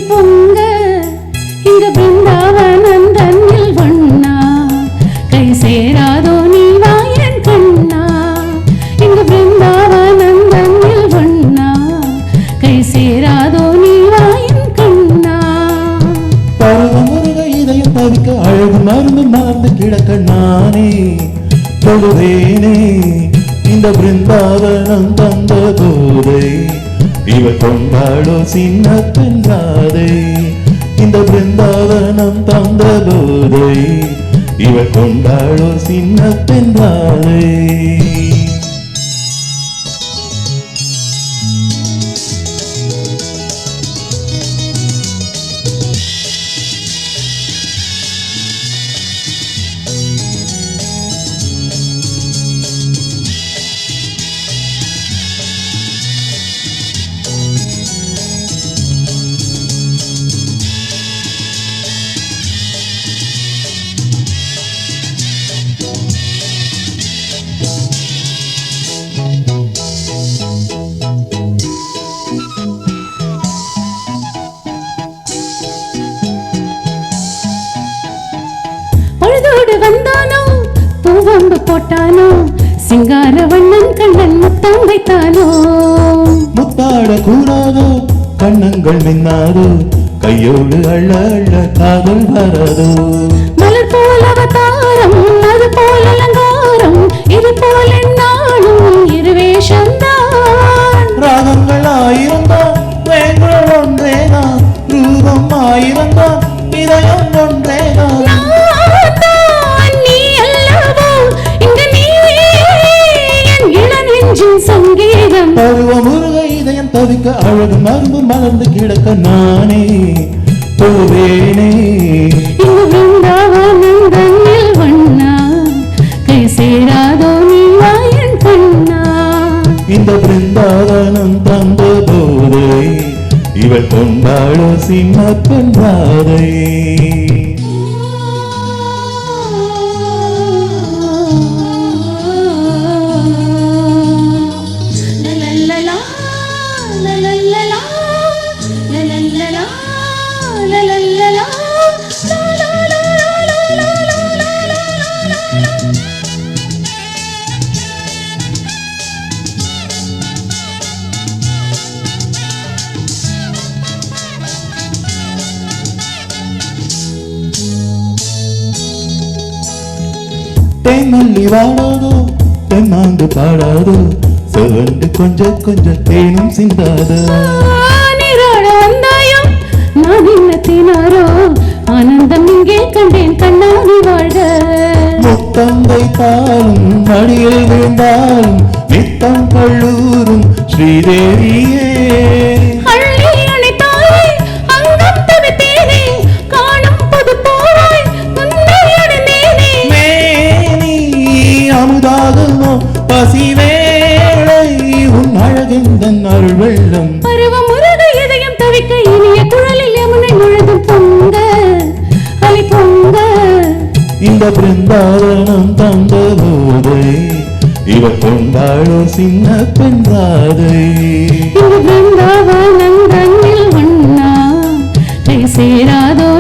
பொங்க இங்க பிருந்தாவனம் தன்னில் வண்ணா கை சேராதோ நீ வாயன் கண்ணா இங்க பிருந்தாவனம் தன்னில் வண்ணா கை சேராதோ நீ வாயன் கண்ணா பருவமுருக இதயம் தவிக்க அழகு மருந்து மறந்து கிடக்க நானே தொழுதேனே இந்த பிருந்தாவனம் தந்த போதை இவ கொண்டாடோ சின்ன பெண்ணாதே இந்த பிருந்தாவனம் தந்த போதை இவ கொண்டாடோ சின்ன பெண்ணாதே வந்தானோ பூவம்பு போட்டானோ சிங்கார வண்ணன் கண்ணன் முத்தம் வைத்தானோ முத்தாட கூடாதோ கண்ணங்கள் மின்னாதோ கையோடு அள்ள அள்ள காதல் வராதோ மலர் போல அவதாரம் அது போல அலங்காரம் இது போல நானும் இருவேஷம்தான் ராகங்கள் ஆயிரம்தான் வேங்கள் ஒன்றேதான் ரூபம் ஆயிரம்தான் இதயம் ஒன்றேதான் பருவமுருக இதயம் தவிக்க அழகு மருந்து மலர்ந்து கிடக்க நானே போவேனே வண்ணா கை சேராதோ நீ வாயன் கண்ணா இந்த பிருந்தாவனம் தந்த போதை இவள் கொண்டாடோ சின்ன பெண்ணாதை தேமல்லி வாடாதோ தெம்மாண்டு பாடாதோ செவண்டு கொஞ்சம் கொஞ்சம் தேனும் சிந்தாதோ நீராட வந்தாயோ நான் இன்னத்தினாரோ ஆனந்தம் இங்கே கண்டேன் கண்ணாடி வாழ்க முத்தம் வைத்தாலும் மடியில் விழுந்தாலும் நித்தம் கல்லூரும் ஸ்ரீதேவியே பசிவேளை உன் அழகின் அருள் வெள்ளம் பருவமுருக இதயம் தவிக்க இனிய குழலில் யமுனை முழுதும் பொங்க அலை பொங்க இந்த பிருந்தாவனம் தந்த போதை இவ கொண்டாடோ சின்ன பெண்ணாதை இந்த பிருந்தாவனம் தன்னில் வண்ணா கை சேராதோ